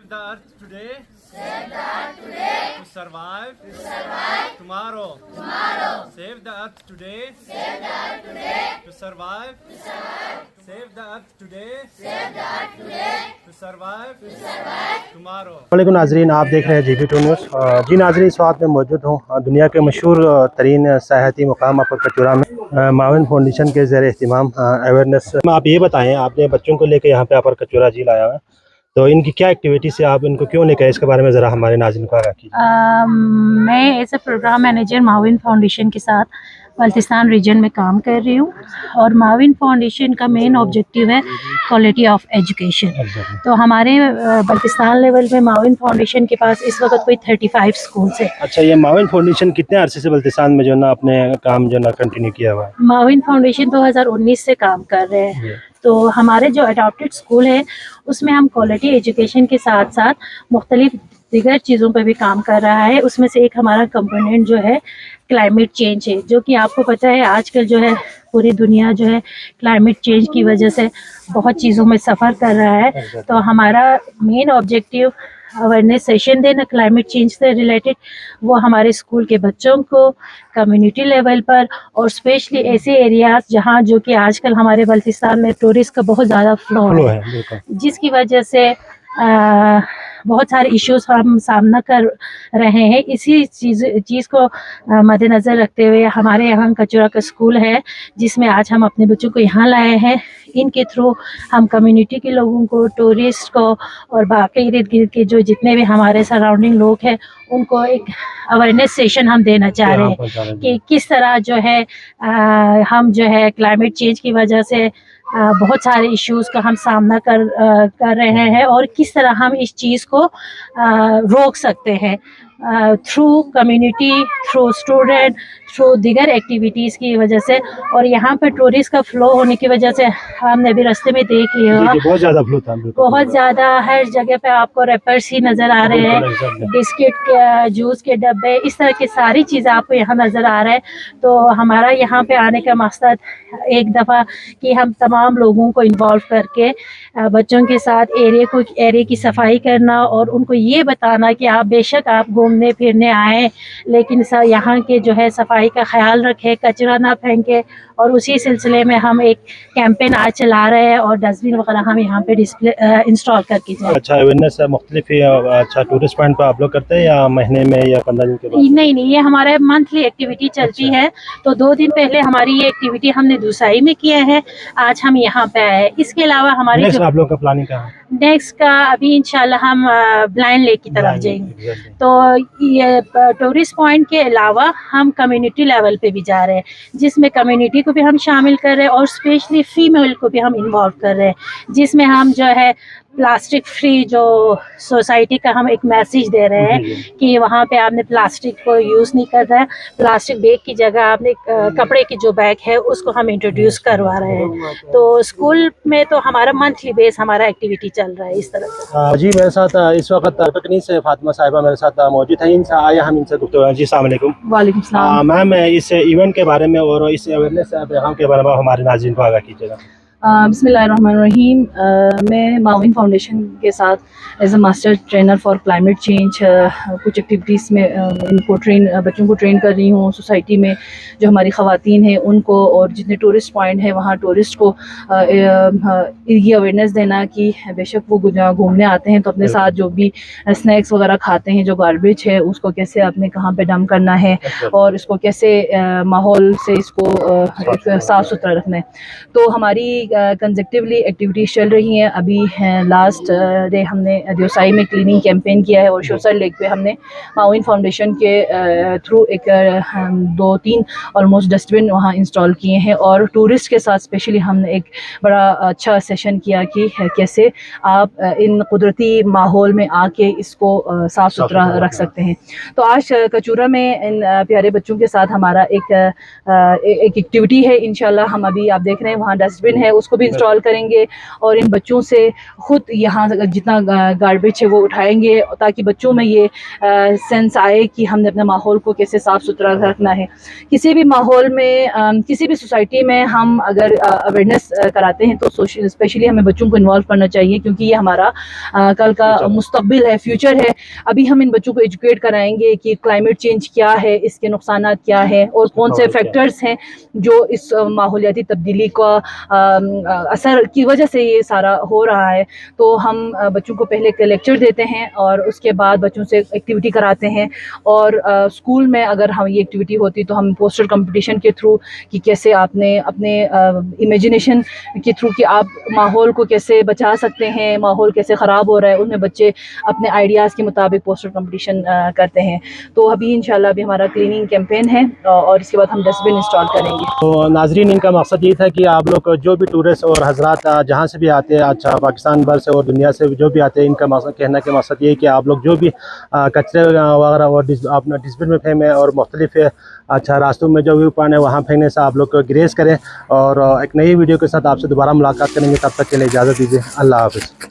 Save the earth today. Save the earth today. To survive. To survive. Tomorrow. Tomorrow. Save the earth today. Save the earth today. To survive. To survive. Save the earth today. Save the earth today. To survive. To survive. Tomorrow. वालेकुम नाजरीन, आप देख रहे हैं GB2 news. जी नाजरीन, इस वक्त मैं मौजूद हूँ दुनिया के मशहूर तरीन सयाहती मुकाम अपर कचूरा में माविन फाउंडेशन के ज़ेर एहतिमाम अवेयरनेस। आप ये बताएं, आपने बच्चों को लेकर यहाँ पे अपर कचूरा झील आया हुआ है, तो इनकी क्या एक्टिविटी से आप इनको क्यों लेकर, इसके बारे में ज़रा हमारे नाज़रीन को आगाह कीजिए। मैं as a program manager Mavin foundation के साथ बल्तिस्तान रीजन में काम कर रही हूँ और माविन फाउंडेशन का मेन ऑब्जेक्टिव है क्वालिटी ऑफ एजुकेशन। तो हमारे बल्तिस्तान लेवल में माविन फाउंडेशन के पास इस वक्त कोई 35 स्कूल्स है। अच्छा, ये माविन फाउंडेशन कितने अरसे से बल्तिस्तान में जो ना अपने काम जो ना कंटिन्यू किया हुआ है? माविन फाउंडेशन 2019 से काम कर रहे हैं। तो हमारे जो अडॉप्टेड स्कूल है उसमें हम क्वालिटी एजुकेशन के साथ साथ मुख्तलिफ दीगर चीज़ों पर भी काम कर रहा है। उसमें से एक हमारा कंपोनेंट जो है क्लाइमेट चेंज है, जो कि आपको पता है आजकल जो है पूरी दुनिया जो है क्लाइमेट चेंज की वजह से बहुत चीज़ों में सफ़र कर रहा है। तो हमारा मेन ऑब्जेक्टिव अवेयरनेस सेशन देना क्लाइमेट चेंज से रिलेटेड, वो हमारे स्कूल के बच्चों को कम्युनिटी लेवल पर और स्पेशली ऐसे एरियाज जहाँ जो कि आजकल हमारे बल्तिस्तान में टूरिस्ट का बहुत ज़्यादा फ्लो है, जिसकी वजह से बहुत सारे इश्यूज हम सामना कर रहे हैं। इसी चीज़ को मद्देनज़र रखते हुए हमारे यहाँ कचूरा का स्कूल है, जिसमें आज हम अपने बच्चों को यहाँ लाए हैं। इनके थ्रू हम कम्युनिटी के लोगों को, टूरिस्ट को और बाकी इर्द गिर्द के जो जितने भी हमारे सराउंडिंग लोग हैं उनको एक अवेयरनेस सेशन हम देना चाह रहे हैं कि किस तरह जो है हम जो है क्लाइमेट चेंज की वजह से बहुत सारे इश्यूज़ का हम सामना कर रहे हैं और किस तरह हम इस चीज़ को रोक सकते हैं through community, through student, through दीगर एक्टिविटीज़ की वजह से। और यहाँ पर टूरिस्ट का फ्लो होने की वजह से हमने अभी रास्ते में देख लिया बहुत ज़्यादा फ्लो था, बहुत ज़्यादा। हर जगह पे आपको रैपर्स ही नज़र आ रहे हैं, बिस्किट के, जूस के डब्बे, इस तरह की सारी चीज़ें आपको यहाँ नज़र आ रहा है। तो हमारा यहाँ पे आने का मकसद एक दफ़ा कि हम तमाम लोगों को इन्वॉल्व करके बच्चों के साथ एरिया की सफाई करना और उनको ये बताना कि आप बेशक आप घूमने फिरने आए, लेकिन यहाँ के जो है सफाई का ख्याल रखें, कचरा ना फेंके। और उसी सिलसिले में हम एक कैंपेन आज चला रहे हैं और डस्टबिन वगैरह हम यहाँ पे डिस्प्ले इंस्टॉल करके जाए। अच्छा, अवेयरनेस मुख्तलिफ अच्छा टूरिस्ट पॉइंट पर आप लोग करते हैं या महीने में या 15 दिन के बाद? नहीं, ये हमारा मंथली एक्टिविटी चलती है। तो 2 दिन पहले हमारी ये एक्टिविटी हमने दूसाई में किया है, आज हम यहाँ पे आए हैं। इसके अलावा हमारी आप लोग का प्लानिंग क्या है? नेक्स्ट का अभी इंशाल्लाह हम ब्लाइंड लेक की तरफ जाएंगे। तो ये टूरिस्ट पॉइंट के अलावा हम कम्युनिटी लेवल पे भी जा रहे हैं, जिसमें कम्युनिटी को भी हम शामिल कर रहे हैं और स्पेशली फीमेल को भी हम इन्वॉल्व कर रहे हैं, जिसमें हम जो है प्लास्टिक फ्री जो सोसाइटी का हम एक मैसेज दे रहे हैं कि वहाँ पे आपने प्लास्टिक को यूज़ नहीं करना है। प्लास्टिक बैग की जगह आपने कपड़े की जो बैग है उसको हम इंट्रोड्यूस करवा रहे हैं। तो स्कूल में तो हमारा मंथली बेस हमारा एक्टिविटी चल रहा है इस तरह से। जी, मेरे साथ इस वक्त तकनीक से फातिमा साहिबा मेरे साथ मौजूद हैं। इनसे आया हम इनसे गुफ्तगू। जी अस्सलाम वालेकुम। वालेकुम सलाम। मैम, इस इवेंट के बारे में और इस अवेयरनेस प्रोग्राम के बारे में हमारे नाज़रीन को आगाह कीजिएगा। बिस्मिल्लाहिर्रहमानिर्रहीम। मैं माविन फाउंडेशन के साथ as a master trainer for climate change कुछ एक्टिविटीज़ में इनको बच्चों को ट्रेन कर रही हूँ। सोसाइटी में जो हमारी ख़वातीन हैं उनको और जितने टूरिस्ट पॉइंट हैं वहाँ टूरिस्ट को ये अवेयरनेस देना कि बेशक वो घूमने आते हैं तो अपने साथ जो भी स्नैक्स वगैरह खाते हैं, जो गार्बेज है उसको कैसे आपने कहाँ पे डंप करना है और इसको कैसे माहौल से इसको साफ़ सुथरा रखना है। तो हमारी कंसेक्टिवली एक्टिविटीज़ चल रही हैं। अभी लास्ट डे हमने दियोसाई में क्लीनिंग कैंपेन किया है और शोसर लेक पे हमने माविन फाउंडेशन के थ्रू एक 2-3 ऑलमोस्ट डस्टबिन वहाँ इंस्टॉल किए हैं और टूरिस्ट के साथ स्पेशली हमने एक बड़ा अच्छा सेशन किया कि कैसे आप इन कुदरती माहौल में आके इसको साफ़ सुथरा रख सकते हैं। तो आज कचूरा में इन प्यारे बच्चों के साथ हमारा एक एक्टिविटी है। इंशाल्लाह हम अभी आप देख रहे हैं वहाँ डस्टबिन है, उसको भी इंस्टॉल करेंगे और इन बच्चों से खुद यहाँ जितना गार्बेज है वो उठाएंगे ताकि बच्चों में ये सेंस आए कि हमने अपने माहौल को कैसे साफ़ सुथरा रखना है। किसी भी माहौल में किसी भी सोसाइटी में हम अगर अवेयरनेस कराते हैं तो स्पेशली हमें बच्चों को इन्वॉल्व करना चाहिए, क्योंकि ये हमारा कल का मुस्तकबिल है, फ्यूचर है। अभी हम इन बच्चों को एजुकेट कराएंगे कि क्लाइमेट चेंज क्या है, इसके नुकसानात क्या है और कौन से फैक्टर्स हैं जो इस माहौलियाती तब्दीली का असर की वजह से ये सारा हो रहा है। तो हम बच्चों को पहले एक लेक्चर देते हैं और उसके बाद बच्चों से एक्टिविटी कराते हैं और स्कूल में अगर हम ये एक्टिविटी होती तो हम पोस्टर कंपटीशन के थ्रू कि कैसे आपने अपने इमेजिनेशन के थ्रू कि आप माहौल को कैसे बचा सकते हैं, माहौल कैसे ख़राब हो रहा है, उनमें बच्चे अपने आइडियाज़ के मुताबिक पोस्टर कंपटीशन करते हैं। तो अभी इंशाल्लाह अभी हमारा क्लीनिंग कैंपेन है और इसके बाद हम डस्टबिन इंस्टॉल करेंगे। तो नाजरीन, इनका मकसद ये था कि आप लोग जो भी टूरिस्ट और हजरात जहाँ से भी आते हैं, अच्छा पाकिस्तान भर से और दुनिया से जो भी आते हैं, इनका कहने का मकसद ये है कि आप लोग जो भी कचरे वगैरह और अपना डस्टबिन में फेंकें और मुख्तलिफ अच्छा रास्तों में जो व्यू पॉइंट है वहाँ फेंकने से आप लोग ग्रेस करें। और एक नई वीडियो के साथ आपसे दोबारा मुलाकात करेंगे, तब तक के लिए इजाज़त दीजिए। अल्लाह हाफ़िज़।